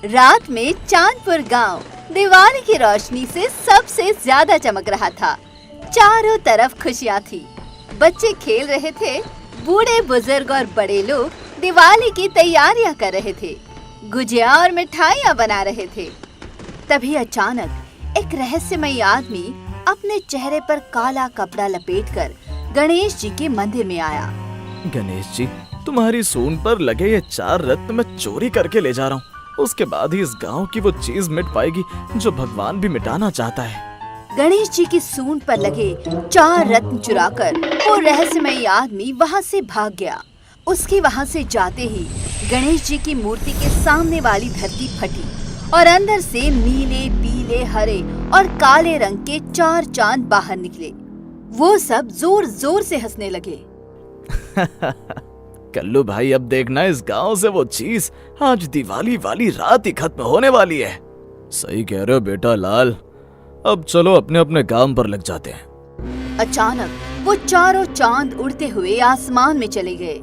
रात में चांदपुर गांव दिवाली की रोशनी से सबसे ज्यादा चमक रहा था। चारों तरफ खुशियाँ थी। बच्चे खेल रहे थे, बूढ़े बुजुर्ग और बड़े लोग दिवाली की तैयारियां कर रहे थे, गुजिया और मिठाइयां बना रहे थे। तभी अचानक एक रहस्यमयी आदमी अपने चेहरे पर काला कपड़ा लपेटकर गणेश जी के मंदिर में आया। गणेश जी, तुम्हारी सूंड पर लगे ये 4 रत्न मैं चोरी करके ले जा रहा हूँ। उसके बाद ही इस गांव की वो चीज मिट पाएगी जो भगवान भी मिटाना चाहता है। गणेश जी की सूंड पर लगे 4 रत्न चुराकर वो रहस्यमयी आदमी वहाँ से भाग गया। उसके वहाँ से जाते ही गणेश जी की मूर्ति के सामने वाली धरती फटी और अंदर से नीले, पीले, हरे और काले रंग के 4 चांद बाहर निकले। वो सब जोर जोर से हंसने लगे। कल्लू भाई, अब देखना इस गांव से वो चीज आज दिवाली वाली रात ही खत्म होने वाली है। सही कह रहे हो बेटा लाल, अब चलो अपने अपने काम पर लग जाते हैं। अचानक वो चारों चांद उड़ते हुए आसमान में चले गए।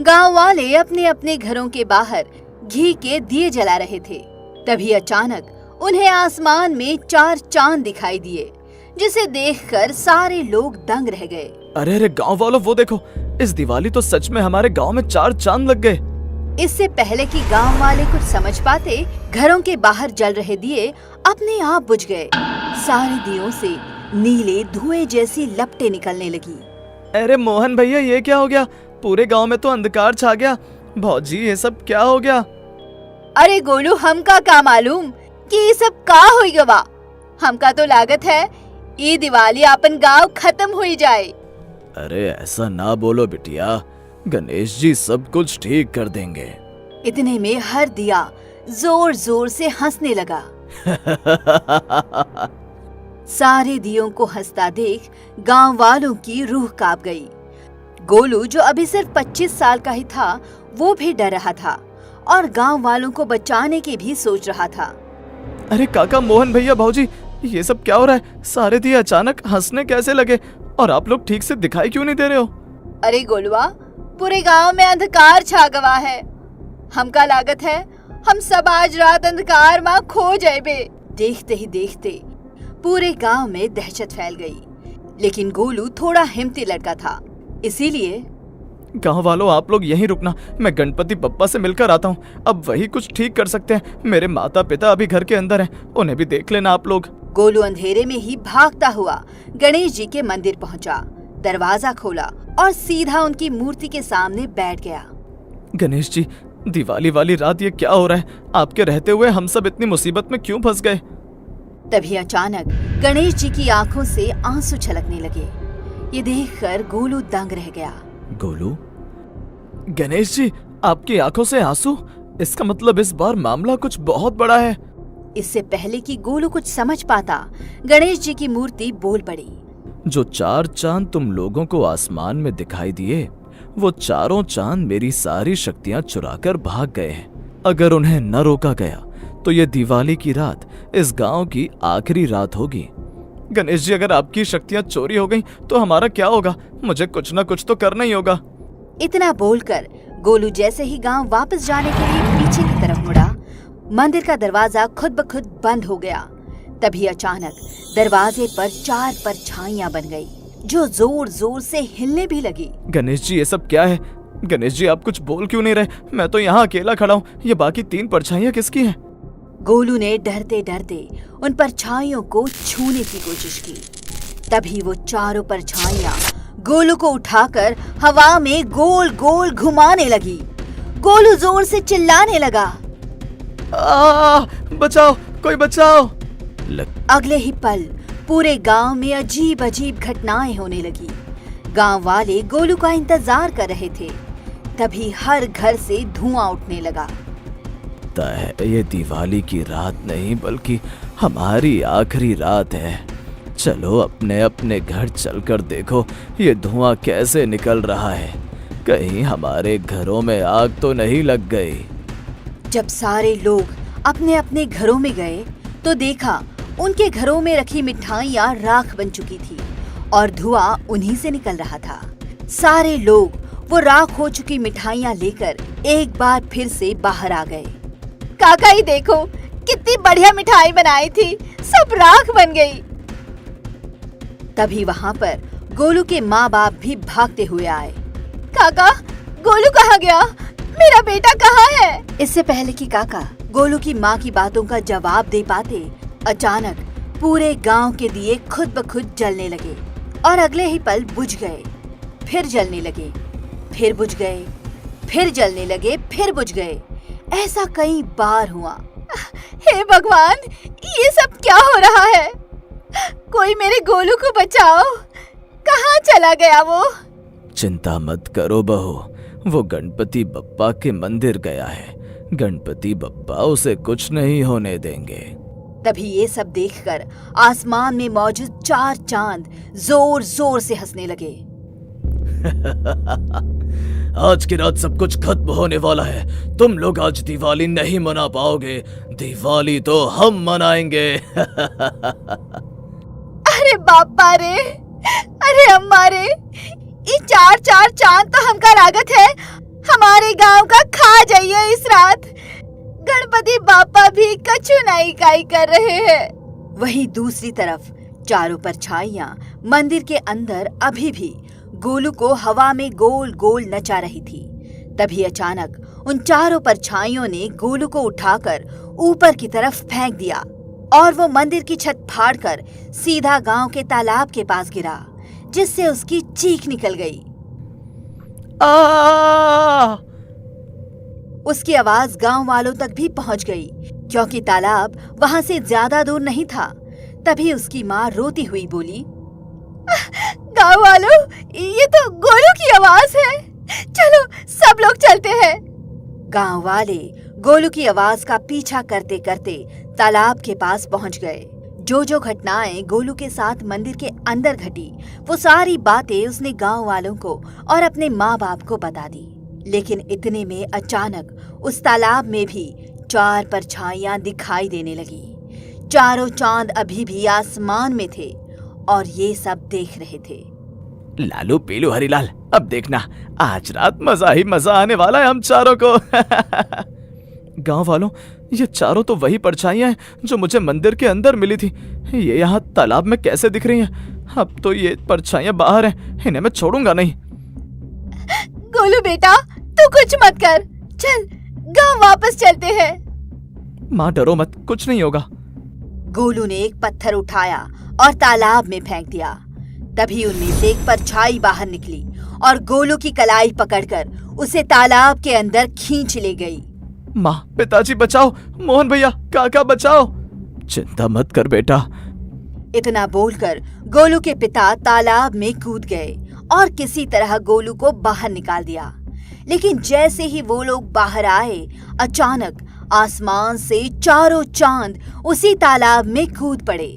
गांव वाले अपने अपने घरों के बाहर घी के दिए जला रहे थे। तभी अचानक उन्हें आसमान में 4 चांद दिखाई दिए, जिसे देखकर सारे लोग दंग रह गए। अरे अरे गांव वालों, वो देखो, इस दिवाली तो सच में हमारे गांव में 4 चांद लग गए। इससे पहले कि गांव वाले कुछ समझ पाते, घरों के बाहर जल रहे दिए अपने आप बुझ गए। सारे दियों से नीले धुएं जैसी लपटें निकलने लगी। अरे मोहन भैया, ये क्या हो गया? पूरे गांव में तो अंधकार छा गया। भौजी, ये सब क्या हो गया? अरे गोलू, हमका का मालूम कि ये सब का होई गवा। हमका तो लागत है ये दिवाली अपन गांव खत्म हो जाए। अरे ऐसा ना बोलो बिटिया, गणेश जी सब कुछ ठीक कर देंगे। इतने में हर दिया जोर जोर से हंसने लगा। सारे दियों को हंसता देख गांव वालों की रूह कांप गई। गोलू, जो अभी सिर्फ 25 साल का ही था, वो भी डर रहा था और गांव वालों को बचाने की भी सोच रहा था। अरे काका, मोहन भैया, भौजी, ये सब क्या हो रहा है? सारे दिए अचानक हंसने कैसे लगे? और आप लोग ठीक से दिखाई क्यों नहीं दे रहे हो? अरे गोलुआ, पूरे गांव में अंधकार छा गवा है। हमका लागत है हम सब आज रात अंधकार में खो जाएबे। देखते ही देखते पूरे गांव में दहशत फैल गई। लेकिन गोलू थोड़ा हिम्मती लड़का था, इसीलिए गांव वालों, आप लोग यहीं रुकना, मैं गणपति बप्पा से मिलकर आता हूँ। अब वही कुछ ठीक कर सकते हैं। मेरे माता पिता अभी घर के अंदर हैं, उन्हें भी देख लेना आप लोग। गोलू अंधेरे में ही भागता हुआ गणेश जी के मंदिर पहुंचा, दरवाजा खोला और सीधा उनकी मूर्ति के सामने बैठ गया। गणेश जी, दिवाली वाली रात ये क्या हो रहा है? आपके रहते हुए हम सब इतनी मुसीबत में क्यों फंस गए? तभी अचानक गणेश जी की आंखों से आंसू छलकने लगे। ये देखकर गोलू दंग रह गया। गोलू, गणेश जी, आपकी आंखों से आंसू? इसका मतलब इस बार मामला कुछ बहुत बड़ा है। इससे पहले कि गोलू कुछ समझ पाता, गणेश जी की मूर्ति बोल पड़ी। जो 4 चांद तुम लोगों को आसमान में दिखाई दिए, वो चारों चांद मेरी सारी शक्तियां चुराकर भाग गए हैं। अगर उन्हें न रोका गया तो ये दिवाली की रात इस गांव की आखिरी रात होगी। गणेश जी, अगर आपकी शक्तियां चोरी हो गईं तो हमारा क्या होगा? मुझे कुछ न कुछ तो करना ही होगा। इतना बोलकर गोलू जैसे ही गांव वापस जाने के लिए पीछे की तरफ मुड़ा, मंदिर का दरवाजा खुद ब खुद बंद हो गया। तभी अचानक दरवाजे पर 4 परछाइयां बन गई, जो जोर जोर से हिलने भी लगी। गणेश जी, ये सब क्या है? गणेश जी, आप कुछ बोल क्यों नहीं रहे? मैं तो यहाँ अकेला खड़ा हूँ। ये बाकी 3 परछाइयां किसकी हैं? गोलू ने डरते डरते उन परछाइयों को छूने की कोशिश की। तभी वो चारों परछाइयां गोलू को उठाकर हवा में गोल गोल घुमाने लगी। गोलू जोर से चिल्लाने लगा, बचाओ, कोई बचाओ। अगले ही पल पूरे गांव में अजीब अजीब घटनाएं होने लगी। गांव वाले गोलू का इंतजार कर रहे थे। तभी हर घर से धुआं उठने लगा। ये दिवाली की रात नहीं, बल्कि हमारी आखिरी रात है। चलो अपने अपने घर चलकर देखो ये धुआं कैसे निकल रहा है। कहीं हमारे घरों में आग तो नहीं लग गई। जब सारे लोग अपने अपने घरों में गए तो देखा उनके घरों में रखी मिठाइयां राख बन चुकी थी और धुआं उन्हीं से निकल रहा था। सारे लोग वो राख हो चुकी मिठाइयां लेकर एक बार फिर से बाहर आ गए। काका ही देखो, कितनी बढ़िया मिठाई बनाई थी, सब राख बन गई। तभी वहाँ पर गोलू के माँ बाप भी भागते हुए आए। काका, गोलू कहाँ गया? मेरा बेटा कहाँ है? इससे पहले कि काका गोलू की माँ की बातों का जवाब दे पाते, अचानक पूरे गांव के दिए खुद ब खुद जलने लगे और अगले ही पल बुझ गए, फिर जलने लगे, फिर बुझ गए, फिर जलने लगे, फिर बुझ गए। ऐसा कई बार हुआ। हे भगवान, ये सब क्या हो रहा है? कोई मेरे गोलू को बचाओ, कहाँ चला गया वो? चिंता मत करो बहू, वो गणपति बप्पा के मंदिर गया है। गणपति बप्पा उसे कुछ नहीं होने देंगे। तभी ये सब देखकर आसमान में मौजूद 4 चांद जोर जोर से हंसने लगे। आज की रात सब कुछ खत्म होने वाला है। तुम लोग आज दिवाली नहीं मना पाओगे, दिवाली तो हम मनाएंगे। अरे बापा रे, अरे अम्मा रे, ये 4 चांद तो हमका लागत है हमारे गांव का खा जाइए इस रात। गणपति बापा भी कछु नहीं काई कर रहे हैं। वहीं दूसरी तरफ चारों परछाइयां मंदिर के अंदर अभी भी गोलू को हवा में गोल गोल नचा रही थी। तभी अचानक उन चारों परछाइयों ने गोलू को उठाकर ऊपर की तरफ फेंक दिया और वो मंदिर की छत फाड़कर सीधा गांव के तालाब के पास गिरा, जिससे उसकी चीख निकल गई। उसकी आवाज गांव वालों तक भी पहुंच गई, क्योंकि तालाब वहां से ज्यादा दूर नहीं था। तभी उसकी माँ रोती हुई बोली, गांव वालों, ये तो गोलू की आवाज है, चलो सब लोग चलते हैं। गांव वाले गोलू की आवाज का पीछा करते करते तालाब के पास पहुंच गए। जो जो घटनाएं गोलू के साथ मंदिर के अंदर घटी, वो सारी बातें उसने गांव वालों को और अपने माँ बाप को बता दी। लेकिन इतने में अचानक उस तालाब में भी 4 परछाइयां दिखाई देने लगी। चारों चांद अभी भी आसमान में थे और ये सब देख रहे थे। लालू पीलू हरीलाल, अब देखना, आज रात मजा ही मजा आने वाला है हम चारों को। गांव वालों, ये चारों तो वही परछाइयां हैं जो मुझे मंदिर के अंदर मिली थी। ये यहाँ तालाब में कैसे दिख रही हैं? अब तो ये परछाइयां बाहर हैं, इन्हें मैं छोड़ूंगा नहीं। गोलू बेटा, तू कुछ मत कर, चल गांव वापस चलते हैं। माँ डरो मत, कुछ नहीं होगा। गोलू ने एक पत्थर उठाया और तालाब में फेंक दिया। तभी उनमें से एक परछाई बाहर निकली और गोलू की कलाई पकड़कर उसे तालाब के अंदर खींच ले गई। माँ, पिताजी बचाओ, मोहन भैया, काका बचाओ। चिंता मत कर बेटा। इतना बोलकर गोलू के पिता तालाब में कूद गए और किसी तरह गोलू को बाहर निकाल दिया। लेकिन जैसे ही वो लोग बाहर आए, अचानक आसमान से चारों चांद उसी तालाब में कूद पड़े।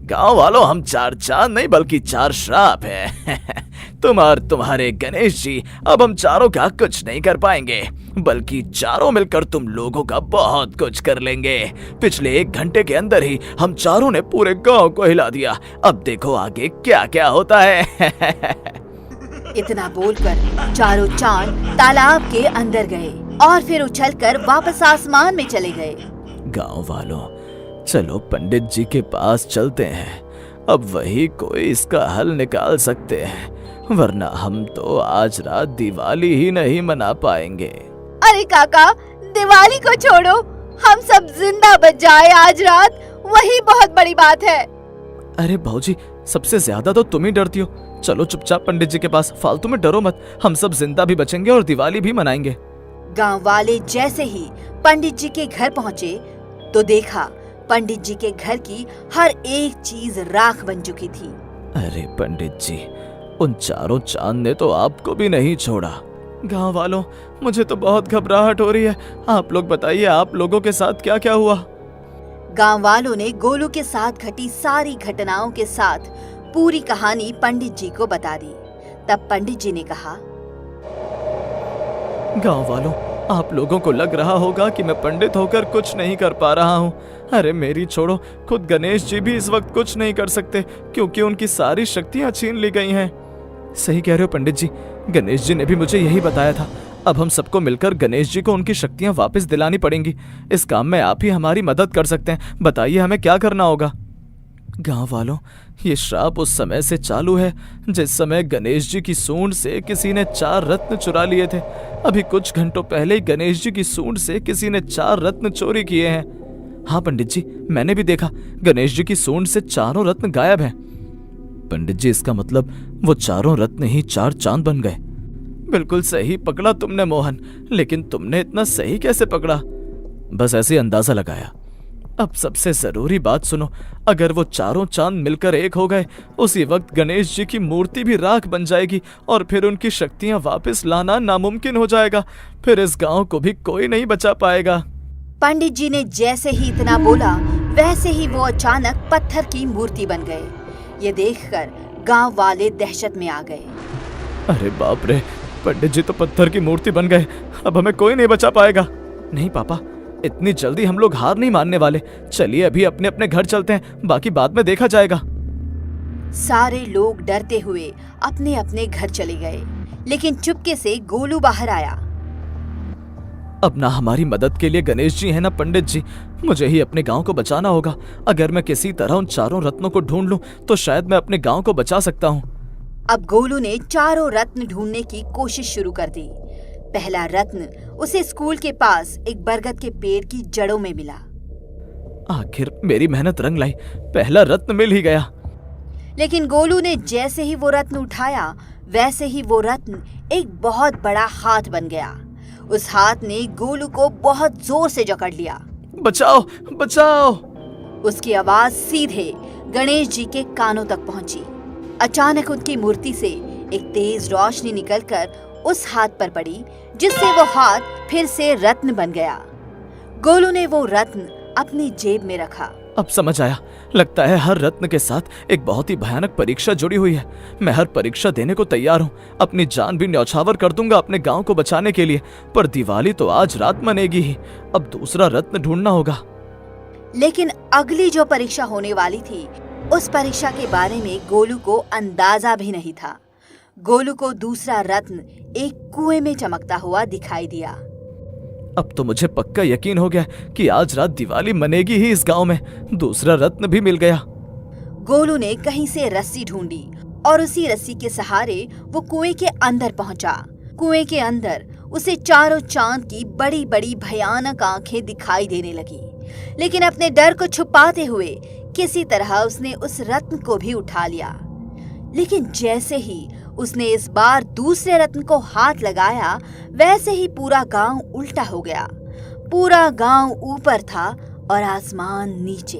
गांव वालों, हम 4 चांद नहीं बल्कि 4 श्राप है। तुम और तुम्हारे गणेश जी अब हम चारों का कुछ नहीं कर पाएंगे, बल्कि चारों मिलकर तुम लोगों का बहुत कुछ कर लेंगे। पिछले 1 घंटे के अंदर ही हम चारों ने पूरे गांव को हिला दिया। अब देखो आगे क्या क्या होता है। इतना बोलकर चारों चांद तालाब के अंदर गए और फिर उछलकर वापस आसमान में चले गए। गांव वालों, चलो पंडित जी के पास चलते हैं। अब वही कोई इसका हल निकाल सकते हैं, वरना हम तो आज रात दिवाली ही नहीं मना पाएंगे। अरे काका, दिवाली को छोड़ो, हम सब जिंदा बच जाए आज रात, वही बहुत बड़ी बात है। अरे भाऊजी, सबसे ज्यादा तो तुम ही डरती हो। चलो चुपचाप पंडित जी के पास, फालतू में डरो मत। हम सब जिंदा भी बचेंगे और दिवाली भी मनाएंगे। गांव वाले जैसे ही पंडित जी के घर पहुँचे तो देखा पंडित जी के घर की हर एक चीज राख बन चुकी थी। अरे पंडित जी, उन चारों चांद ने तो आपको भी नहीं छोड़ा। गांव वालों, मुझे तो बहुत घबराहट हो रही है। आप लोग बताइए, आप लोगों के साथ क्या क्या हुआ? गांव वालों ने गोलू के साथ घटी सारी घटनाओं के साथ पूरी कहानी पंडित जी को बता दी। तब पंडित जी ने कहा, गांव वालों, आप लोगों को लग रहा होगा कि मैं पंडित होकर कुछ नहीं कर पा रहा हूँ। अरे मेरी छोड़ो, खुद गणेश जी भी इस वक्त कुछ नहीं कर सकते, क्योंकि उनकी सारी शक्तियाँ छीन ली गई हैं। सही कह रहे हो पंडित जी, गणेश जी ने भी मुझे यही बताया था। अब हम सबको मिलकर गणेश जी को उनकी शक्तियां वापस दिलानी पड़ेंगी। इस काम में आप ही हमारी मदद कर सकते हैं। बताइए हमें क्या करना होगा। गांव वालों, ये श्राप उस समय से चालू है जिस समय गणेश जी की सूंड से किसी ने 4 रत्न चुरा लिए थे। अभी कुछ घंटों पहले ही गणेश जी की सूंड से किसी ने 4 रत्न चोरी किए हैं। हाँ पंडित जी, मैंने भी देखा, गणेश जी की सूंड से 4 रत्न गायब हैं। पंडित जी, इसका मतलब वो 4 रत्न ही 4 चांद बन गए। बिल्कुल सही पकड़ा तुमने मोहन, लेकिन तुमने इतना सही कैसे पकड़ा? बस ऐसे अंदाजा लगाया। अब सबसे जरूरी बात सुनो, अगर वो 4 चांद मिलकर एक हो गए, उसी वक्त गणेश जी की मूर्ति भी राख बन जाएगी और फिर उनकी शक्तियां वापस लाना नामुमकिन हो जाएगा। फिर इस गांव को भी कोई नहीं बचा पाएगा। पंडित जी ने जैसे ही इतना बोला, वैसे ही वो अचानक पत्थर की मूर्ति बन गए। ये देखकर गांव वाले दहशत में आ गए। अरे बाप रे, पंडित जी तो पत्थर की मूर्ति बन गए। अब हमें कोई नहीं बचा पाएगा। नहीं पापा, इतनी जल्दी हम लोग हार नहीं मानने वाले। चलिए अभी अपने अपने घर चलते हैं, बाकी बाद में देखा जाएगा। सारे लोग डरते हुए अपने अपने घर चले गए, लेकिन चुपके से गोलू बाहर आया। अब ना हमारी मदद के लिए गणेश जी है ना पंडित जी, मुझे ही अपने गांव को बचाना होगा। अगर मैं किसी तरह उन 4 रत्नों को ढूंढ लूं तो शायद मैं अपने गांव को बचा सकता हूं। अब गोलू ने 4 रत्न ढूंढने की कोशिश शुरू कर दी। पहला रत्न उसे स्कूल के पास एक बरगद के पेड़ की जड़ों में मिला। आखिर मेरी मेहनत रंग लाई, पहला रत्न मिल ही गया। लेकिन गोलू ने जैसे ही वो रत्न उठाया, वैसे ही वो रत्न एक बहुत बड़ा हाथ बन गया। उस हाथ ने गोलू को बहुत जोर से जकड़ लिया। बचाओ बचाओ! उसकी आवाज सीधे गणेश जी के कानों तक पहुंची। अचानक उनकी मूर्ति से एक तेज रोशनी निकलकर उस हाथ पर पड़ी, जिससे वो हाथ फिर से रत्न बन गया। गोलू ने वो रत्न अपनी जेब में रखा। अब समझ आया, लगता है हर रत्न के साथ एक बहुत ही भयानक परीक्षा जुड़ी हुई है। मैं हर परीक्षा देने को तैयार हूँ, अपनी जान भी न्यौछावर कर दूंगा अपने गांव को बचाने के लिए। पर दिवाली तो आज रात मनेगी ही, अब दूसरा रत्न ढूंढना होगा। लेकिन अगली जो परीक्षा होने वाली थी, उस परीक्षा के बारे में गोलू को अंदाजा भी नहीं था। गोलू को दूसरा रत्न एक कुएं में चमकता हुआ दिखाई दिया। अब तो मुझे पक्का यकीन हो गया कि आज रात दिवाली मनेगी ही इस गांव में। दूसरा रत्न भी मिल गया। गोलू ने कहीं से रस्सी ढूंढी और उसी रस्सी के सहारे वो कुएं के अंदर पहुंचा। कुएं के अंदर उसे 4 चांद की बड़ी बड़ी भयानक आंखें दिखाई देने लगी। लेकिन अपने डर को छुपाते हुए किसी तरह उसने उस रत्न को भी उठा लिया। लेकिन जैसे ही उसने इस बार दूसरे रत्न को हाथ लगाया, वैसे ही पूरा गांव उल्टा हो गया। पूरा गांव ऊपर था और आसमान नीचे।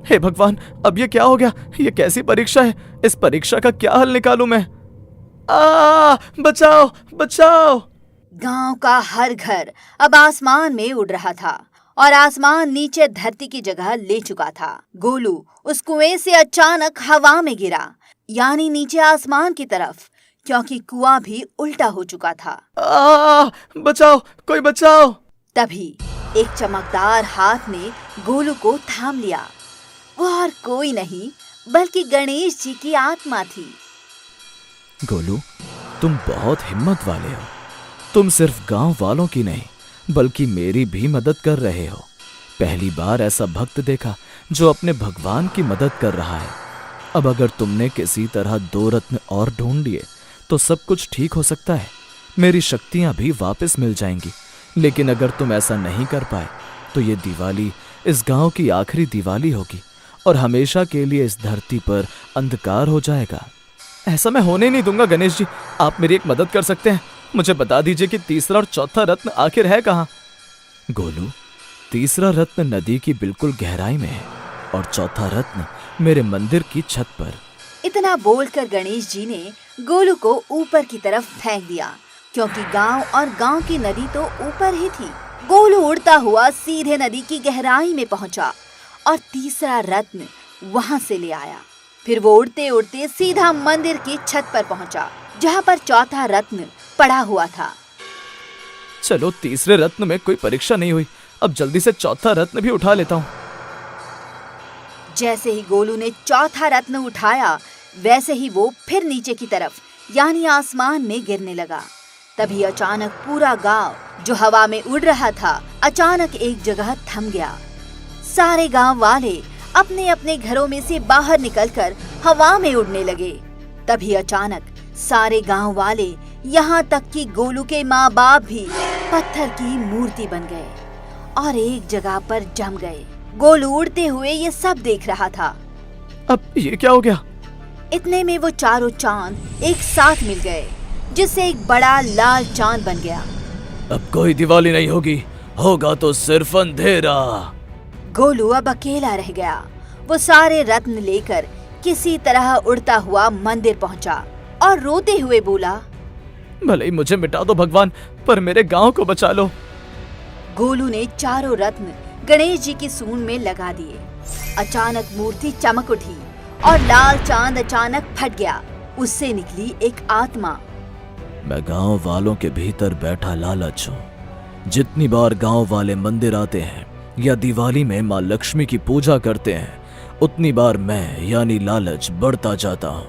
हे भगवान, अब ये क्या हो गया? ये कैसी परीक्षा है? इस परीक्षा का क्या हल निकालूं मैं? बचाओ बचाओ! गांव का हर घर अब आसमान में उड़ रहा था और आसमान नीचे धरती की जगह ले चुका था। गोलू उस कुएं से अचानक हवा में गिरा, यानी नीचे आसमान की तरफ, क्योंकि कुआं भी उल्टा हो चुका था। बचाओ, कोई बचाओ! तभी एक चमकदार हाथ ने गोलू को थाम लिया। वो और कोई नहीं बल्कि गणेश जी की आत्मा थी। गोलू, तुम बहुत हिम्मत वाले हो। तुम सिर्फ गांव वालों की नहीं बल्कि मेरी भी मदद कर रहे हो। पहली बार ऐसा भक्त देखा जो अपने भगवान की मदद कर रहा है। अब अगर तुमने किसी तरह 2 रत्न और ढूंढ लिए तो सब कुछ ठीक हो सकता है, मेरी शक्तियां भी वापस मिल जाएंगी। लेकिन अगर तुम ऐसा नहीं कर पाए तो ये दिवाली इस गांव की आखिरी दिवाली होगी और हमेशा के लिए इस धरती पर अंधकार हो जाएगा। ऐसा मैं होने नहीं दूंगा गणेश जी। आप मेरी एक मदद कर सकते हैं, मुझे बता दीजिए कि तीसरा और चौथा रत्न आखिर है कहाँ? गोलू, तीसरा रत्न नदी की बिल्कुल गहराई में है और चौथा रत्न मेरे मंदिर की छत पर। इतना बोलकर गणेश जी ने गोलू को ऊपर की तरफ फेंक दिया, क्योंकि गांव और गांव की नदी तो ऊपर ही थी। गोलू उड़ता हुआ सीधे नदी की गहराई में पहुंचा और तीसरा रत्न वहां से ले आया। फिर वो उड़ते उड़ते सीधा मंदिर की छत पर पहुंचा, जहां पर चौथा रत्न पड़ा हुआ था। चलो, तीसरे रत्न में कोई परीक्षा नहीं हुई, अब जल्दी से चौथा रत्न भी उठा लेता हूँ। जैसे ही गोलू ने चौथा रत्न उठाया, वैसे ही वो फिर नीचे की तरफ यानी आसमान में गिरने लगा। तभी अचानक पूरा गांव जो हवा में उड़ रहा था अचानक एक जगह थम गया। सारे गांव वाले अपने अपने घरों में से बाहर निकलकर हवा में उड़ने लगे। तभी अचानक सारे गांव वाले यहाँ तक कि गोलू के माँ बाप भी पत्थर की मूर्ति बन गए और एक जगह पर जम गए। गोलू उड़ते हुए ये सब देख रहा था। अब ये क्या हो गया? इतने में वो चारों चांद एक साथ मिल गए, जिससे एक बड़ा लाल चांद बन गया। अब कोई दिवाली नहीं होगी, होगा तो सिर्फ अंधेरा। गोलू अब अकेला रह गया। वो सारे रत्न लेकर किसी तरह उड़ता हुआ मंदिर पहुंचा और रोते हुए बोला, भले ही मुझे मिटा दो भगवान, पर मेरे गांव को बचा लो। गोलू ने चारों रत्न गणेश जी की सूंड में लगा दिए। अचानक मूर्ति चमक उठी और लाल चांद अचानक फट गया। उससे निकली एक आत्मा। मैं गांव वालों के भीतर बैठा लालच हूँ। जितनी बार गांव वाले मंदिर आते हैं या दिवाली में माँ लक्ष्मी की पूजा करते हैं, उतनी बार मैं यानी लालच बढ़ता जाता हूँ।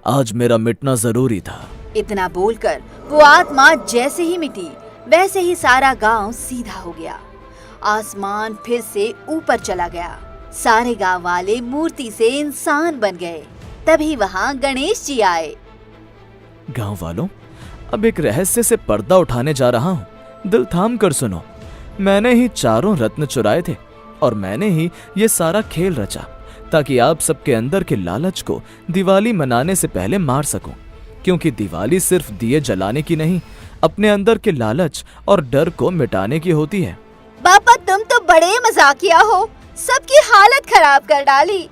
आज मेरा मिटना जरूरी था। इतना बोलकर वो आत्मा जैसे ही मिटी वैसे ही सारा गांव सीधा हो गया। आसमान फिर से ऊपर चला गया। सारे गांव वाले मूर्ति से इंसान बन गए। तभी वहाँ गणेश जी आए। गांव वालों, अब एक रहस्य से पर्दा उठाने जा रहा हूँ। दिल थाम कर सुनो। मैंने ही चारों रत्न चुराए थे और मैंने ही ये सारा खेल रचा ताकि आप सबके अंदर के लालच को दिवाली मनाने से पहले मार सकूं। क्योंकि दिवाली सिर्फ दिए जलाने की नहीं, अपने अंदर के लालच और डर को मिटाने की होती है। पापा, तुम तो बड़े मजाकिया हो, सबकी हालत खराब कर डाली।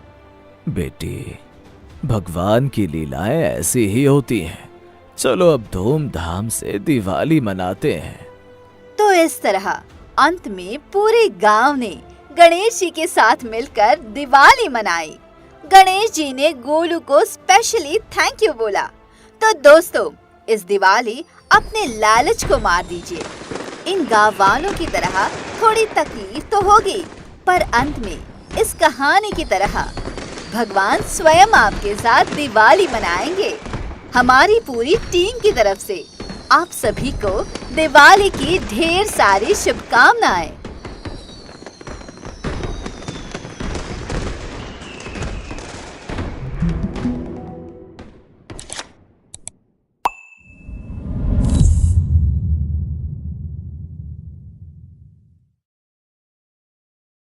बेटी, भगवान की लीलाएं ऐसी ही होती हैं। चलो अब धूमधाम से दिवाली मनाते हैं। तो इस तरह अंत में पूरे गांव ने गणेश जी के साथ मिलकर दिवाली मनाई। गणेश जी ने गोलू को स्पेशली थैंक यू बोला। तो दोस्तों, इस दिवाली अपने लालच को मार दीजिए। इन गांव वालों की तरह थोड़ी तकलीफ तो होगी, पर अंत में इस कहानी की तरह भगवान स्वयं आपके साथ दिवाली मनाएंगे। हमारी पूरी टीम की तरफ से आप सभी को दिवाली की ढेर सारी शुभकामनाएं।